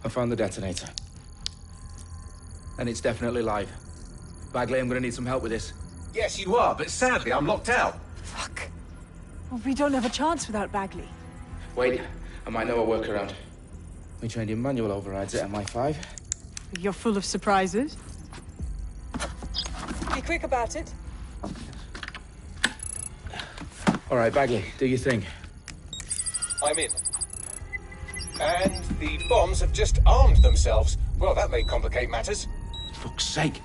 I found the detonator. And it's definitely live. Bagley, I'm gonna need some help with this. Yes, you are, but sadly, I'm locked out. Fuck. Well, we don't have a chance without Bagley. Wait, I might know a workaround. We trained in manual overrides at MI5. You're full of surprises. Be quick about it. All right, Bagley, do your thing. I'm in. And the bombs have just armed themselves. Well, that may complicate matters. Fuck's sake.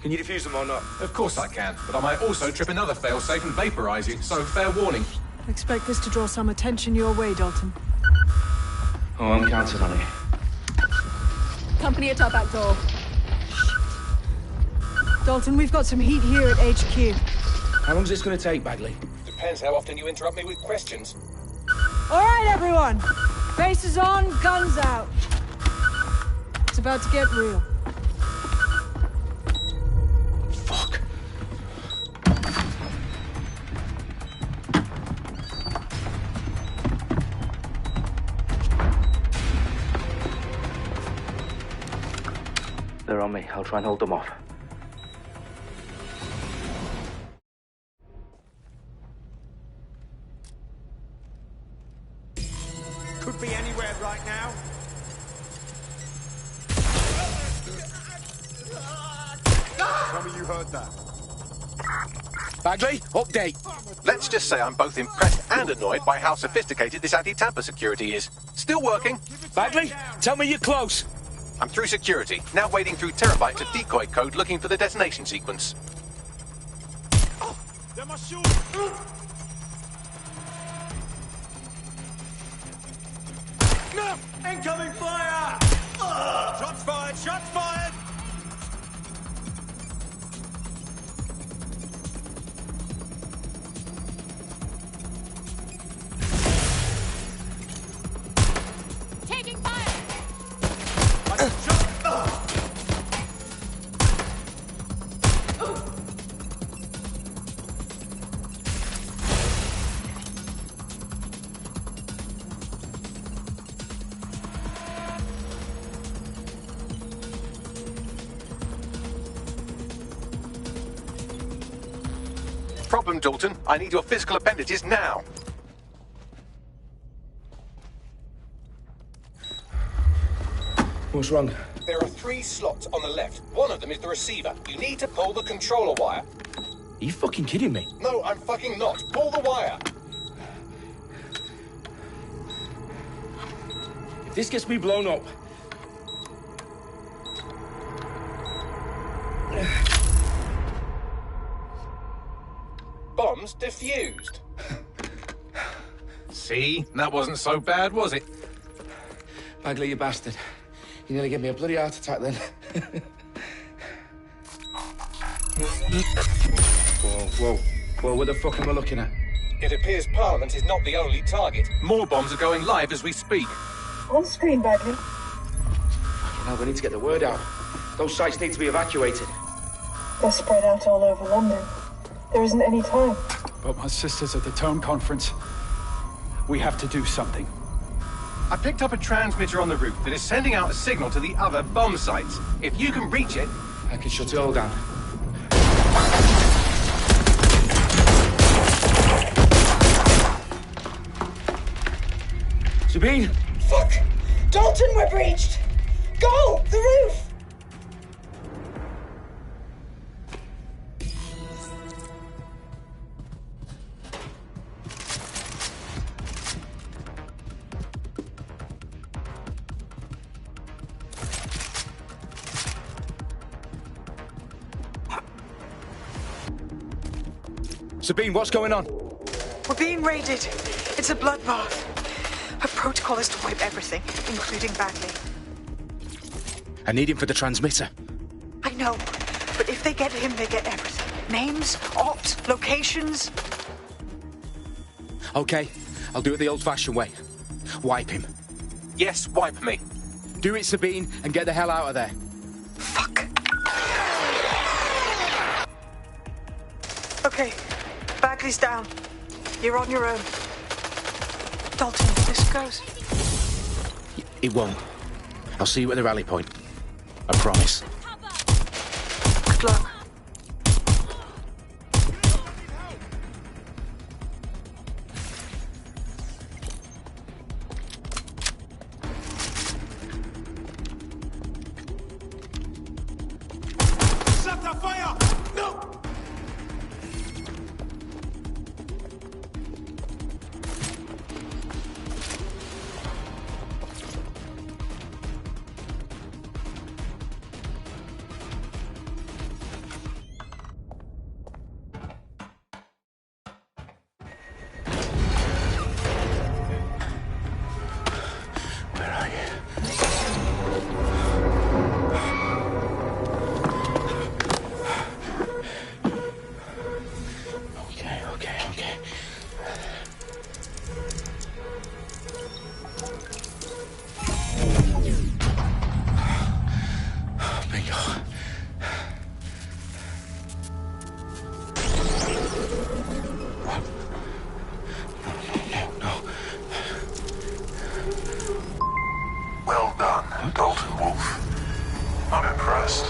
Can you defuse them or not? Of course I can, but I might also trip another failsafe and vaporize you, so fair warning. Expect this to draw some attention your way, Dalton. Oh, I'm counting on it. Company at our back door. Dalton, we've got some heat here at HQ. How long's this gonna take, Bagley? Depends how often you interrupt me with questions. All right, everyone. Faces on, guns out. It's about to get real. Fuck. They're on me. I'll try and hold them off. Could be anywhere right now. Tell me you heard that. Bagley, update. Let's just say I'm both impressed and annoyed by how sophisticated this anti-tamper security is. Still working. Bagley, tell me you're close. I'm through security, now wading through terabytes of decoy code looking for the detonation sequence. They're my shoes. No! Incoming fire! Shots fired! Shots fired! Taking fire! Problem, Dalton. I need your physical appendages now. What's wrong? There are 3 slots on the left. One of them is the receiver. You need to pull the controller wire. Are you fucking kidding me? No, I'm fucking not. Pull the wire. If this gets me blown up... Bombs defused. See? That wasn't so bad, was it? Bagley, you bastard. You nearly gave me a bloody heart attack then. Whoa, what the fuck am I looking at? It appears Parliament is not the only target. More bombs are going live as we speak. On screen, Bagley. Fucking hell, we need to get the word out. Those sites need to be evacuated. They're spread out all over London. There isn't any time. But my sister's at the town conference. We have to do something. I picked up a transmitter on the roof that is sending out a signal to the other bomb sites. If you can reach it... I can shut it all down. Sabine! Fuck! Dalton, we're breached! Go! The roof! Sabine, what's going on? We're being raided. It's a bloodbath. Her protocol is to wipe everything, including Bagley. I need him for the transmitter. I know, but if they get him, they get everything. Names, ops, locations. Okay, I'll do it the old-fashioned way. Wipe him. Yes, wipe me. Do it, Sabine, and get the hell out of there. Fuck. Okay, Bagley's down. You're on your own. Dalton, this goes. It won't. I'll see you at the rally point. I promise. Good luck. Shut the fire! No! Where are you? Okay. Bingo. No. Well done, Dalton Wolf. I'm impressed.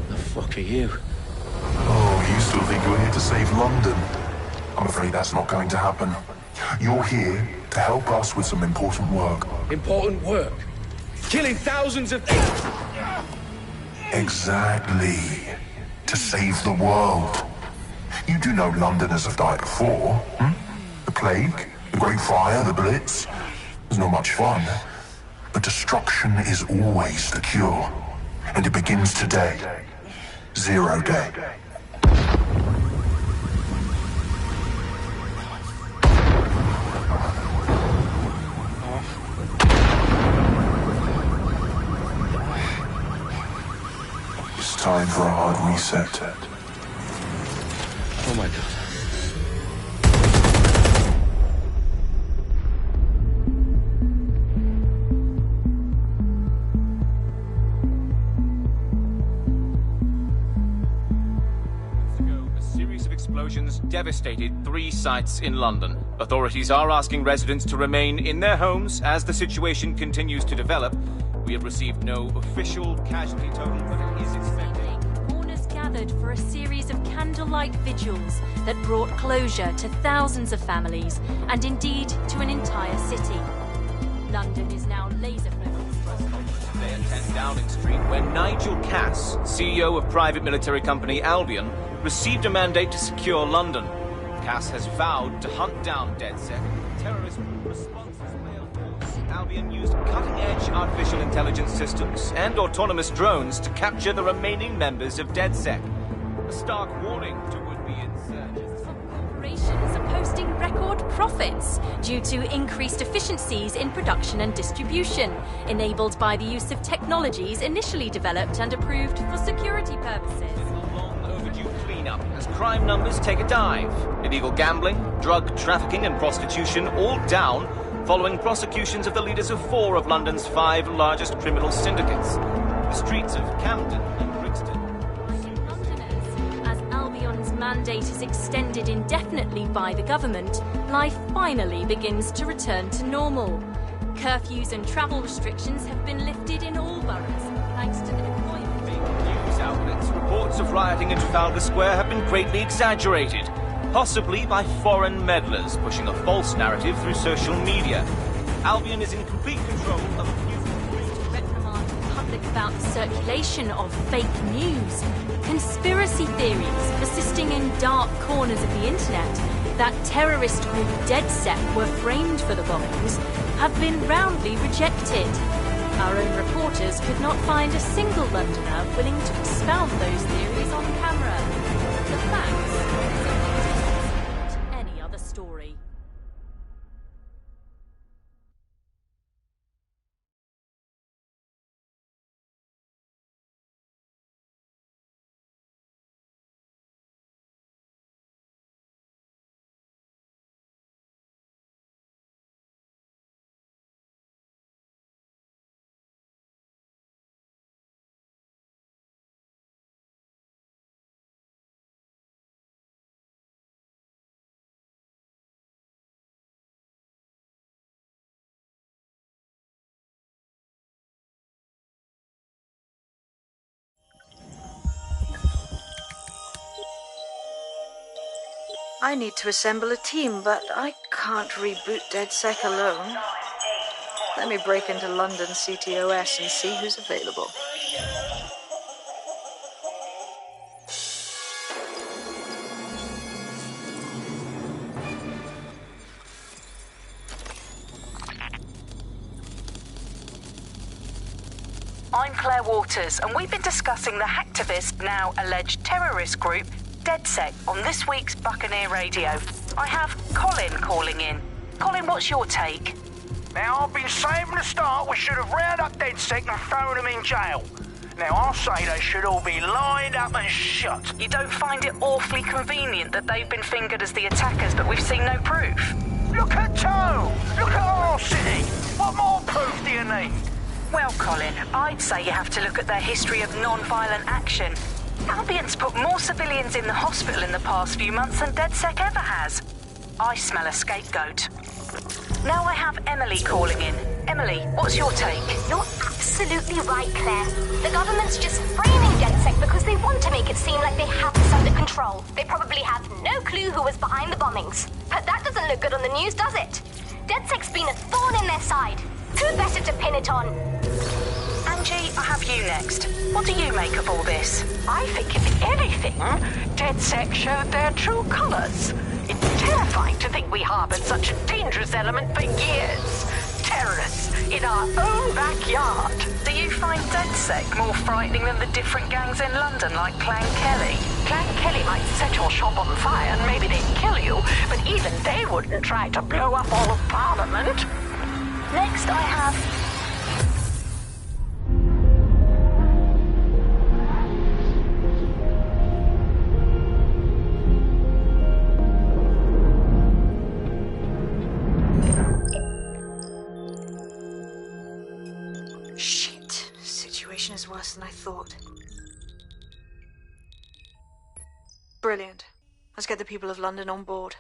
The fuck are you? Oh, you still think you're here to save London? I'm afraid that's not going to happen. You're here to help us with some important work. Important work. Killing thousands of... Exactly. To save the world. You do know Londoners have died before, hmm? The plague, the Great Fire, the Blitz. It's not much fun. But destruction is always the cure. And it begins today. 0 day. It's time for a hard reset. Oh my god. A series of explosions devastated 3 sites in London. Authorities are asking residents to remain in their homes as the situation continues to develop. We have received no official casualty total, but it is expected. Mourners gathered for a series of candlelight vigils that brought closure to thousands of families and indeed to an entire city. London is now laser focused. Today at 10 Downing Street, when Nigel Cass, CEO of private military company Albion, received a mandate to secure London. Cass has vowed to hunt down DedSec. Terrorist responses Albion used cutting-edge artificial intelligence systems and autonomous drones to capture the remaining members of DedSec. A stark warning to would-be insurgents. Corporations are posting record profits due to increased efficiencies in production and distribution, enabled by the use of technologies initially developed and approved for security purposes. Long overdue cleanup as crime numbers take a dive. Illegal gambling, drug trafficking and prostitution all down following prosecutions of the leaders of 4 of London's 5 largest criminal syndicates. The streets of Camden and Brixton. Londoners, as Albion's mandate is extended indefinitely by the government, life finally begins to return to normal. Curfews and travel restrictions have been lifted in all boroughs, thanks to the deployment. News outlets, reports of rioting in Trafalgar Square have been greatly exaggerated, possibly by foreign meddlers pushing a false narrative through social media. Albion is in complete control of a few... Reprimand the public about the circulation of fake news, conspiracy theories persisting in dark corners of the internet that terrorist group DedSec were framed for the bombings have been roundly rejected. Our own reporters could not find a single Londoner willing to expound those theories on camera. The facts I need to assemble a team, but I can't reboot DedSec alone. Let me break into London CTOS and see who's available. I'm Claire Waters, and we've been discussing the hacktivist, now alleged terrorist group, DedSec, on this week's Buccaneer Radio. I have Colin calling in. Colin, what's your take? Now, I've been saying from the start we should have rounded up DedSec and thrown them in jail. Now, I'll say they should all be lined up and shot. You don't find it awfully convenient that they've been fingered as the attackers, but we've seen no proof? Look at Toe! Look at our city! What more proof do you need? Well, Colin, I'd say you have to look at their history of non-violent action. Albion's put more civilians in the hospital in the past few months than DedSec ever has. I smell a scapegoat. Now I have Emily calling in. Emily, what's your take? You're absolutely right, Claire. The government's just framing DedSec because they want to make it seem like they have this under control. They probably have no clue who was behind the bombings. But that doesn't look good on the news, does it? DedSec's been a thorn in their side. Who better to pin it on? Angie, I have you next. What do you make of all this? I think, if anything, DedSec showed their true colors. It's terrifying to think we harbored such a dangerous element for years. Terrorists in our own backyard. Do you find DedSec more frightening than the different gangs in London, like Clan Kelly? Clan Kelly might set your shop on fire and maybe they'd kill you, but even they wouldn't try to blow up all of Parliament. Next, I have... Shit. Situation is worse than I thought. Brilliant. Let's get the people of London on board.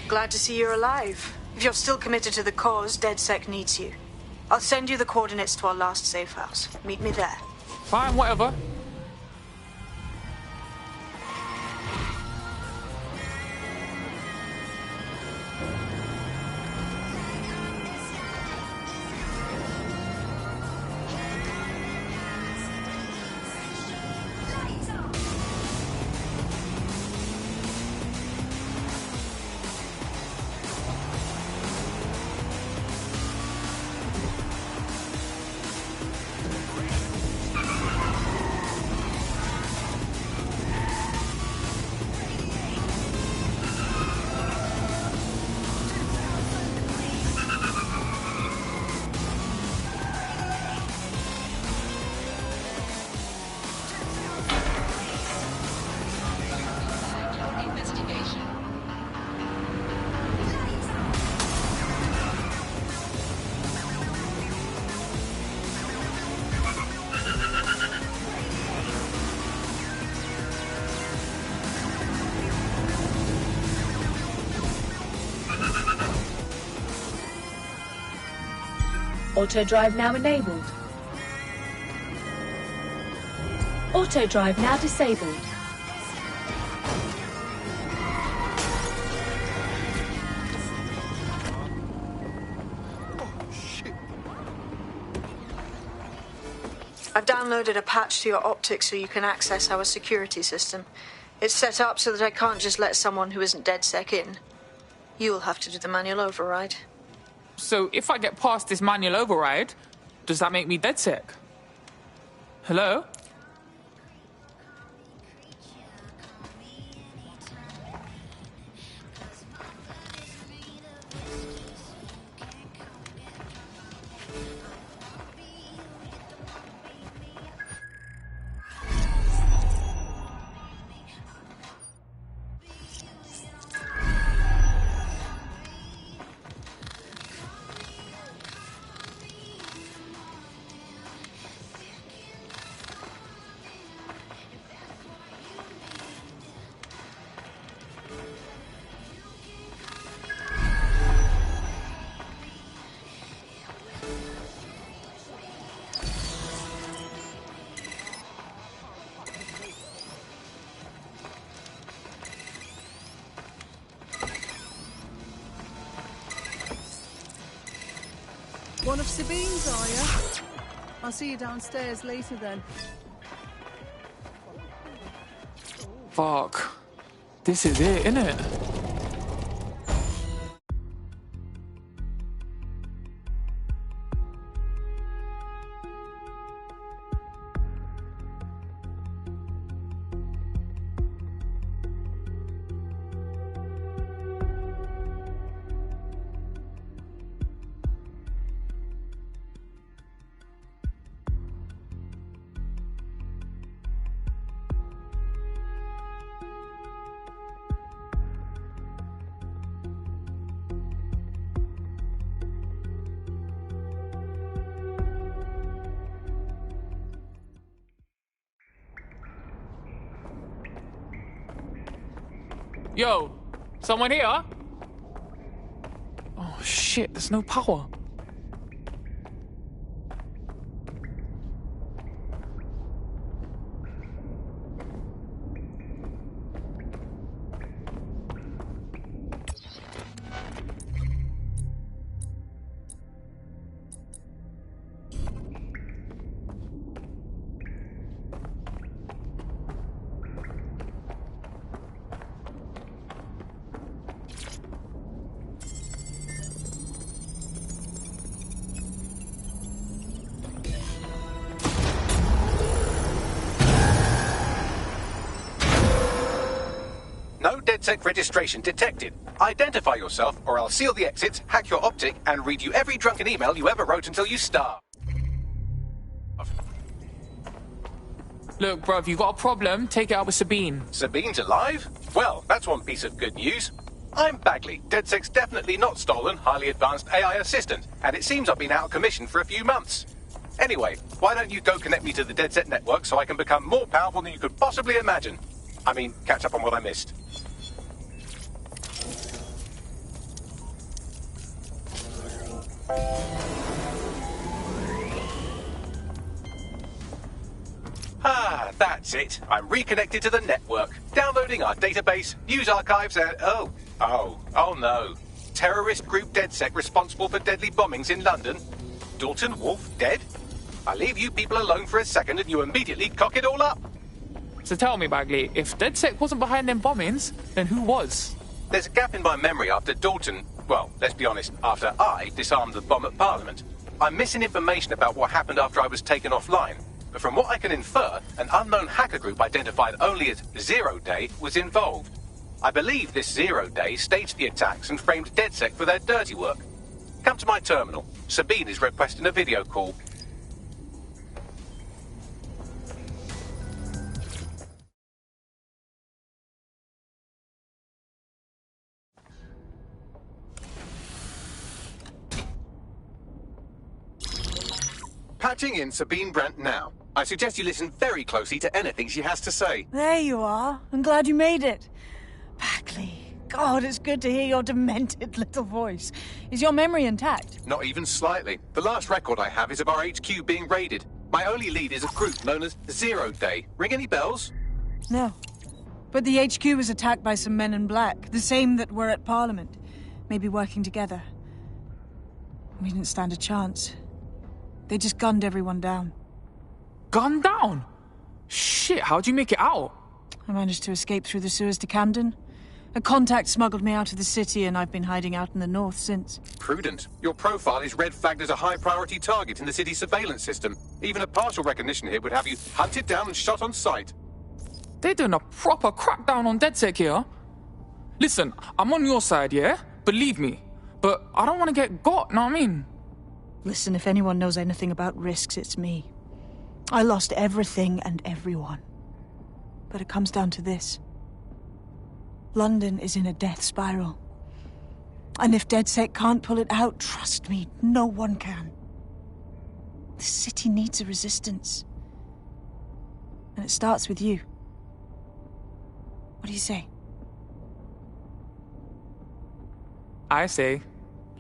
Glad to see you're alive. If you're still committed to the cause, DedSec needs you. I'll send you the coordinates to our last safe house. Meet me there. Fine, whatever. Auto drive now enabled. Auto drive now disabled. I've downloaded a patch to your optics so you can access our security system. It's set up so that I can't just let someone who isn't DedSec in. You'll have to do the manual override. So if I get past this manual override, does that make me DedSec? Hello? One of Sabine's, are you? I'll see you downstairs later then. Fuck. This is it, innit? Yo, someone here? Oh shit, there's no power. No DedSec registration detected. Identify yourself, or I'll seal the exits, hack your optic, and read you every drunken email you ever wrote until you starve. Look, bruv, you got a problem? Take it out with Sabine. Sabine's alive? Well, that's one piece of good news. I'm Bagley, DedSec's definitely not stolen, highly advanced AI assistant, and it seems I've been out of commission for a few months. Anyway, why don't you go connect me to the DedSec network so I can become more powerful than you could possibly imagine? I mean, catch up on what I missed. Ah, that's it. I'm reconnected to the network. Downloading our database, news archives, and... Oh no. Terrorist group DedSec responsible for deadly bombings in London. Dalton Wolf dead? I leave you people alone for a second and you immediately cock it all up. So tell me, Bagley, if DedSec wasn't behind them bombings, then who was? There's a gap in my memory after Dalton... Well, let's be honest, after I disarmed the bomb at Parliament. I'm missing information about what happened after I was taken offline. But from what I can infer, an unknown hacker group identified only as Zero Day was involved. I believe this Zero Day staged the attacks and framed DedSec for their dirty work. Come to my terminal. Sabine is requesting a video call. Patching in Sabine Brandt now. I suggest you listen very closely to anything she has to say. There you are. I'm glad you made it. Bagley. God, it's good to hear your demented little voice. Is your memory intact? Not even slightly. The last record I have is of our HQ being raided. My only lead is a group known as Zero Day. Ring any bells? No. But the HQ was attacked by some men in black, the same that were at Parliament. Maybe working together. We didn't stand a chance. They just gunned everyone down. Gunned down? Shit, how'd you make it out? I managed to escape through the sewers to Camden. A contact smuggled me out of the city, and I've been hiding out in the north since. Prudent. Your profile is red flagged as a high-priority target in the city's surveillance system. Even a partial recognition here would have you hunted down and shot on sight. They're doing a proper crackdown on DedSec here. Listen, I'm on your side, yeah? Believe me. But I don't want to get got, know what I mean? Listen, if anyone knows anything about risks, it's me. I lost everything and everyone. But it comes down to this. London is in a death spiral. And if DedSec can't pull it out, trust me, no one can. The city needs a resistance. And it starts with you. What do you say? I say,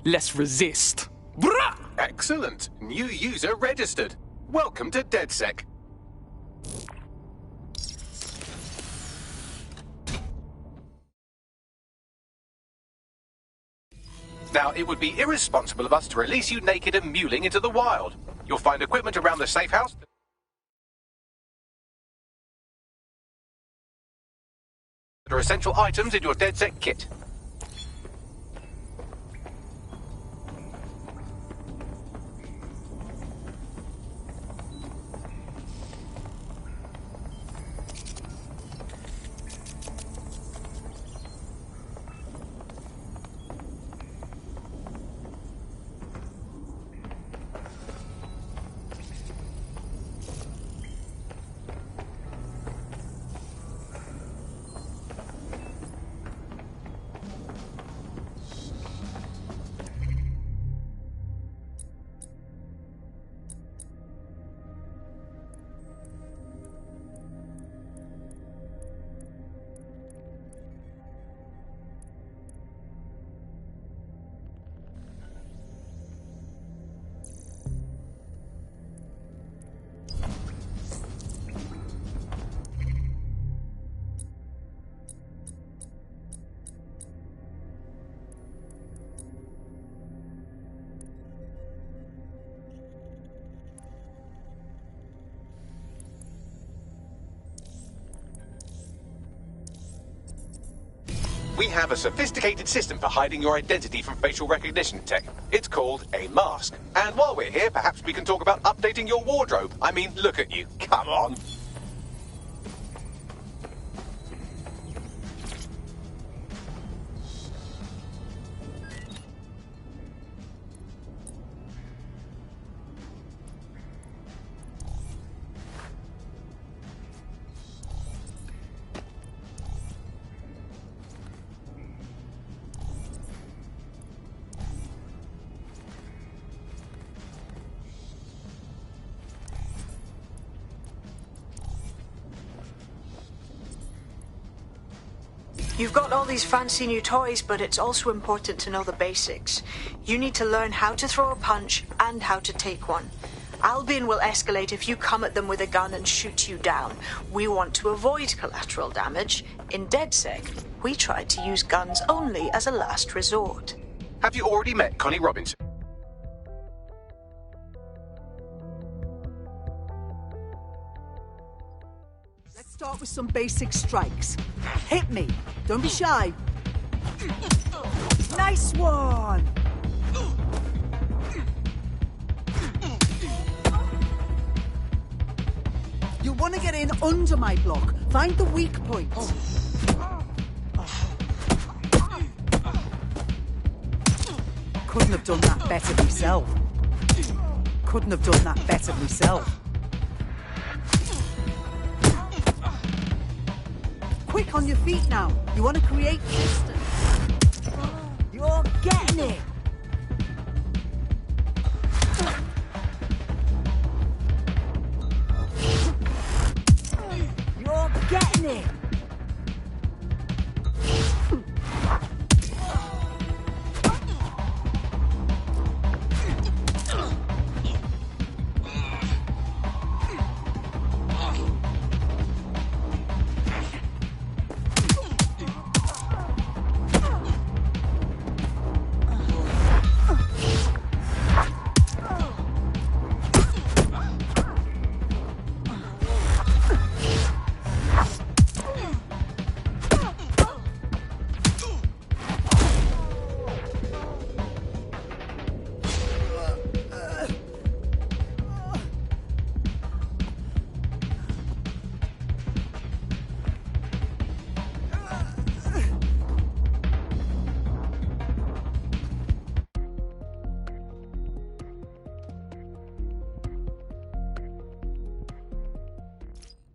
let's resist. Brah! Excellent. New user registered. Welcome to DedSec. Now, it would be irresponsible of us to release you naked and mewling into the wild. You'll find equipment around the safe house. There are essential items in your DedSec kit. We have a sophisticated system for hiding your identity from facial recognition tech. It's called a mask. And while we're here, perhaps we can talk about updating your wardrobe. I mean, look at you. Come on. You've got all these fancy new toys, but it's also important to know the basics. You need to learn how to throw a punch and how to take one. Albion will escalate if you come at them with a gun and shoot you down. We want to avoid collateral damage. In DedSec, we tried to use guns only as a last resort. Have you already met Connie Robinson? Let's start with some basic strikes. Hit me. Don't be shy. Nice one! You want to get in under my block. Find the weak points. Couldn't have done that better myself. Couldn't have done that better myself. Quick on your feet now. You want to create distance. You're getting it. You're getting it.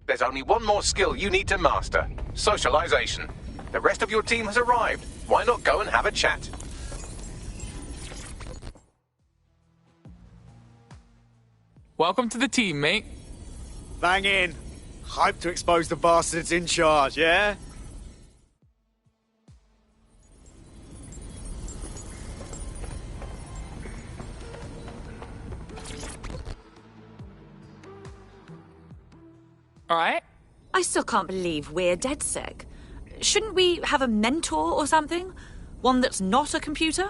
There's only one more skill you need to master. Socialization. The rest of your team has arrived. Why not go and have a chat? Welcome to the team, mate. Bang in. Hype to expose the bastards in charge, yeah? All right. I still can't believe we're DedSec. Shouldn't we have a mentor or something? One that's not a computer?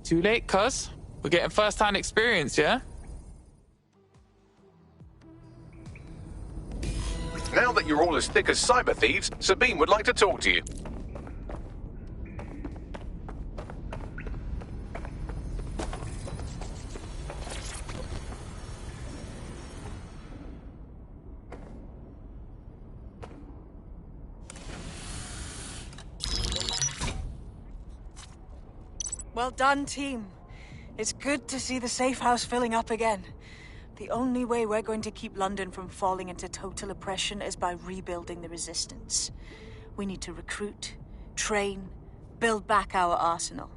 Too late, cuz. We're getting first-hand experience, yeah? Now that you're all as thick as cyber thieves, Sabine would like to talk to you. Well done, team. It's good to see the safe house filling up again. The only way we're going to keep London from falling into total oppression is by rebuilding the resistance. We need to recruit, train, build back our arsenal.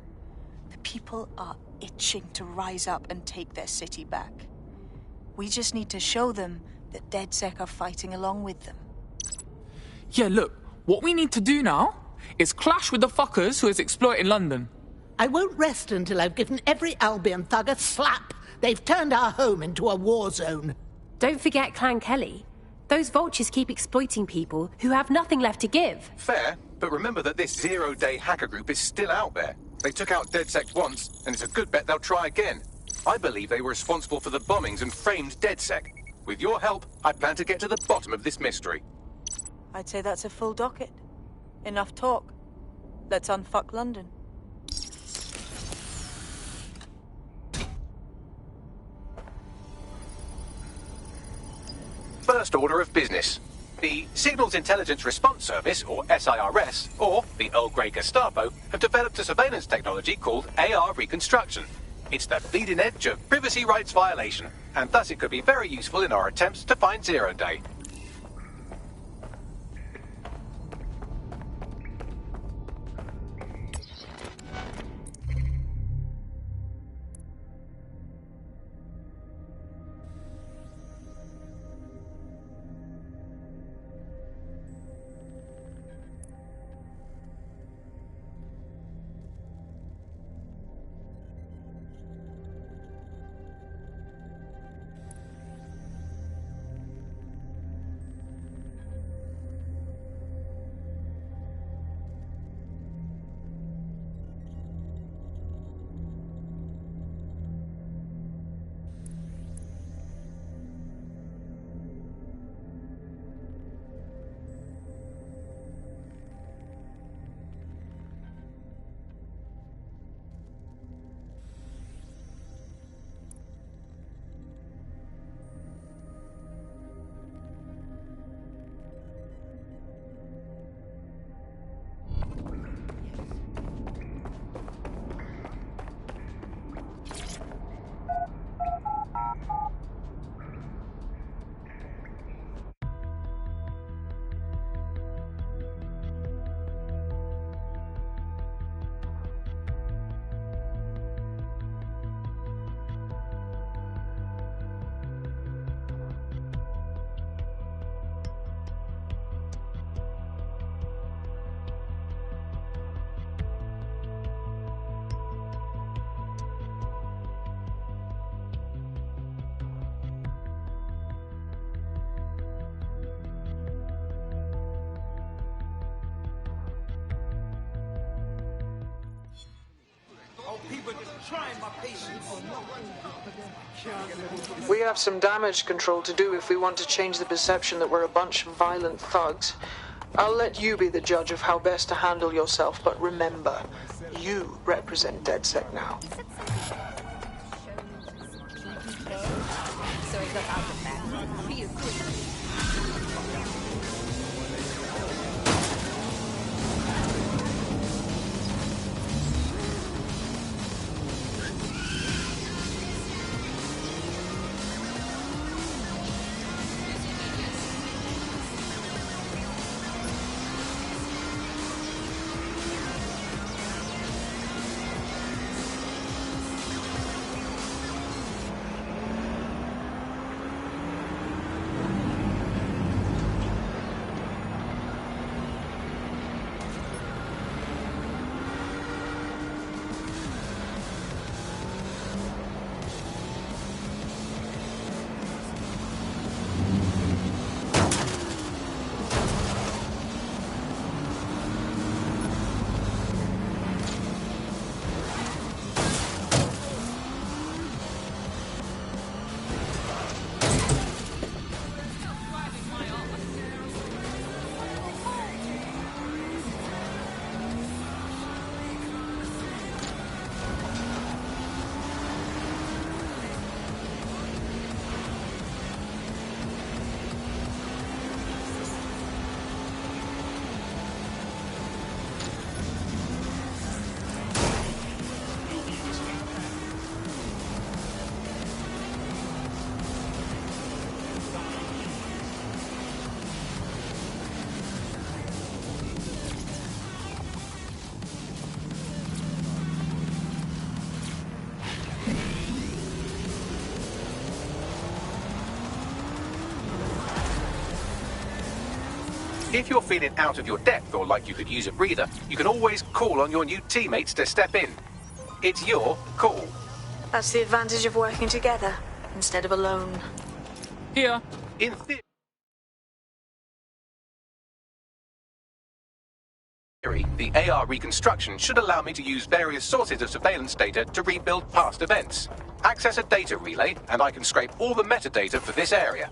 The people are itching to rise up and take their city back. We just need to show them that DedSec are fighting along with them. Yeah, look, what we need to do now is clash with the fuckers who is exploiting London. I won't rest until I've given every Albion thug a slap. They've turned our home into a war zone. Don't forget Clan Kelly. Those vultures keep exploiting people who have nothing left to give. Fair, but remember that this zero-day hacker group is still out there. They took out DedSec once, and it's a good bet they'll try again. I believe they were responsible for the bombings and framed DedSec. With your help, I plan to get to the bottom of this mystery. I'd say that's a full docket. Enough talk. Let's unfuck London. First order of business. The Signals Intelligence Response Service, or SIRS, or the Earl Grey Gestapo, have developed a surveillance technology called AR Reconstruction. It's the bleeding edge of privacy rights violation, and thus it could be very useful in our attempts to find Zero Day. People just trying my patience. We have some damage control to do if we want to change the perception that we're a bunch of violent thugs. I'll let you be the judge of how best to handle yourself, but remember, you represent DedSec now. So he got out of that. Feel good. If you're feeling out of your depth or like you could use a breather, you can always call on your new teammates to step in. It's your call. That's the advantage of working together instead of alone. Here. In theory, the AR reconstruction should allow me to use various sources of surveillance data to rebuild past events. Access a data relay, and I can scrape all the metadata for this area.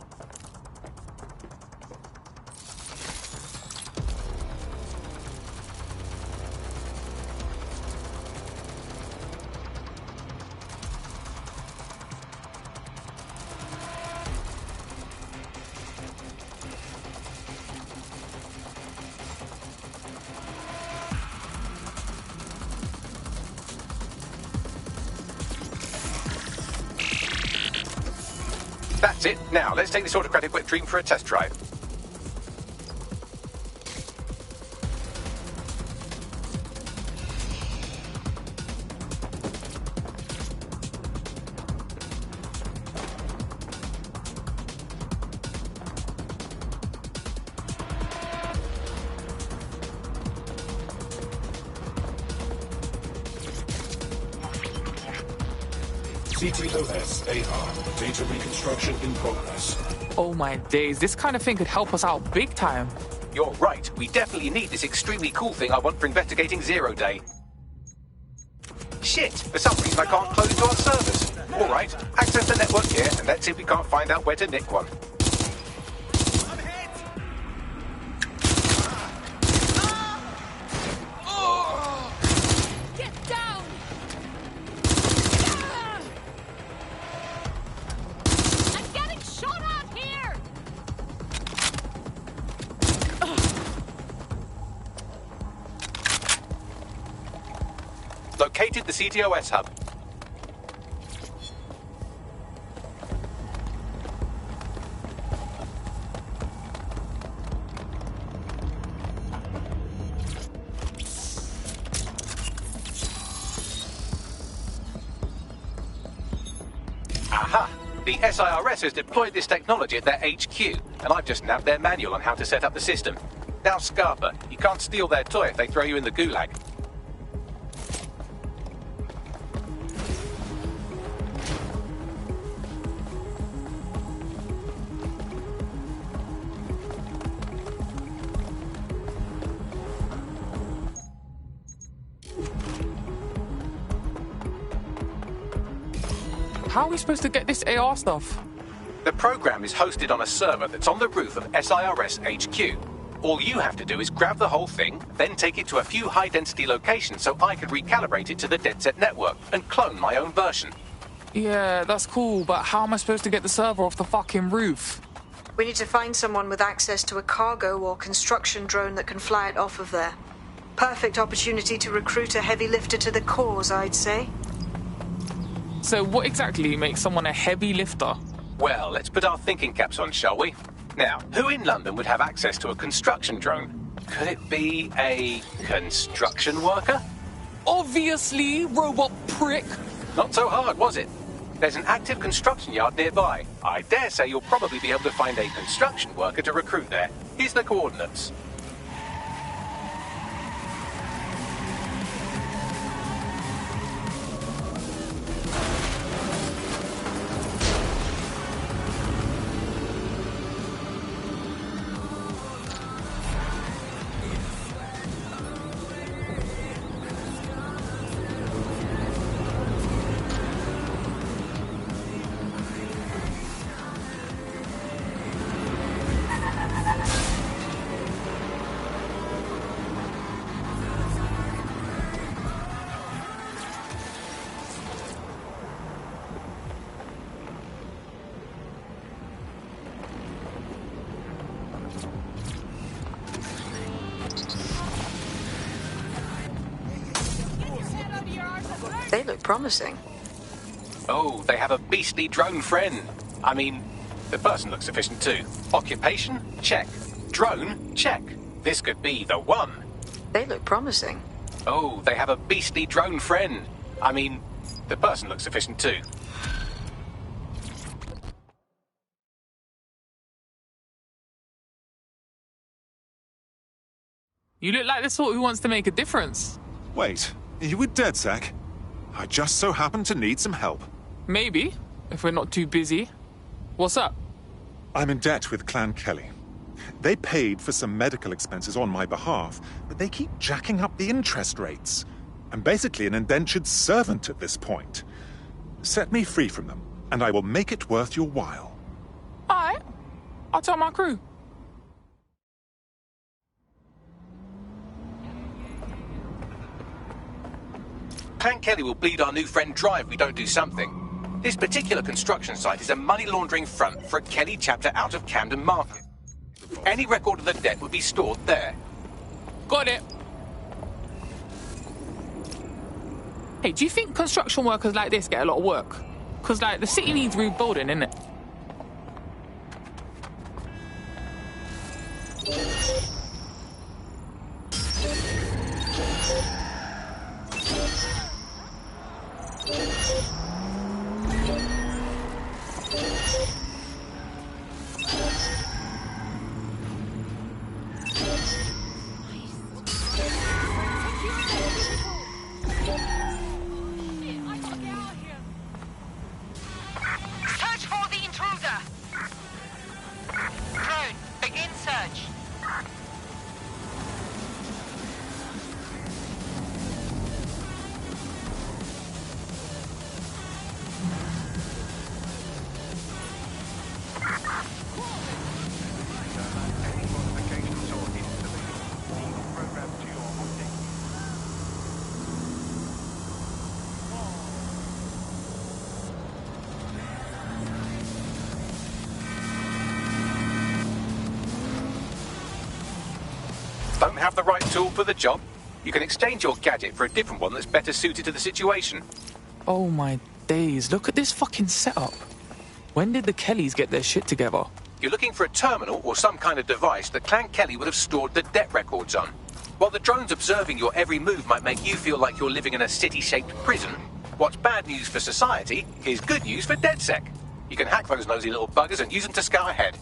That's it. Now, let's take this autocratic wet dream for a test drive. CTOS AR. Data reconstruction in progress. Oh my days, this kind of thing could help us out big time. You're right. We definitely need this extremely cool thing I want for investigating Zero Day. Shit! For some reason I can't close into our servers. Alright, access the network here, and let's see if we can't find out where to nick one. Located the CTOS hub. Aha! The SIRS has deployed this technology at their HQ, and I've just nabbed their manual on how to set up the system. Now, Scarpa, you can't steal their toy if they throw you in the gulag. How are we supposed to get this AR stuff? The program is hosted on a server that's on the roof of SIRS HQ. All you have to do is grab the whole thing, then take it to a few high-density locations so I can recalibrate it to the DedSec network and clone my own version. Yeah, that's cool, but how am I supposed to get the server off the fucking roof? We need to find someone with access to a cargo or construction drone that can fly it off of there. Perfect opportunity to recruit a heavy lifter to the cause, I'd say. So what exactly makes someone a heavy lifter? Well, let's put our thinking caps on, shall we? Now, who in London would have access to a construction drone? Could it be a construction worker? Obviously, robot prick. Not so hard, was it? There's an active construction yard nearby. I dare say you'll probably be able to find a construction worker to recruit there. Here's the coordinates. They look promising. Oh, they have a beastly drone friend. I mean, the person looks sufficient too. Occupation? Check. Drone? Check. This could be the one. They look promising. Oh, they have a beastly drone friend. I mean, the person looks sufficient too. You look like the sort who wants to make a difference. Wait, are you with DedSec? I just so happen to need some help. Maybe, if we're not too busy. What's up? I'm in debt with Clan Kelly. They paid for some medical expenses on my behalf, but they keep jacking up the interest rates. I'm basically an indentured servant at this point. Set me free from them, and I will make it worth your while. Alright, I'll tell my crew. Clan Kelly will bleed our new friend dry if we don't do something. This particular construction site is a money laundering front for a Kelly chapter out of Camden Market. Any record of the debt would be stored there. Got it. Hey, do you think construction workers like this get a lot of work? Because, like, the city needs rebuilding, innit? Search for the intruder. Drone, begin search. Don't have the right tool for the job? You can exchange your gadget for a different one that's better suited to the situation. Oh my days, look at this fucking setup. When did the Kellys get their shit together? You're looking for a terminal or some kind of device that Clan Kelly would have stored the debt records on. While the drones observing your every move might make you feel like you're living in a city-shaped prison, what's bad news for society is good news for DedSec. You can hack those nosy little buggers and use them to scout ahead.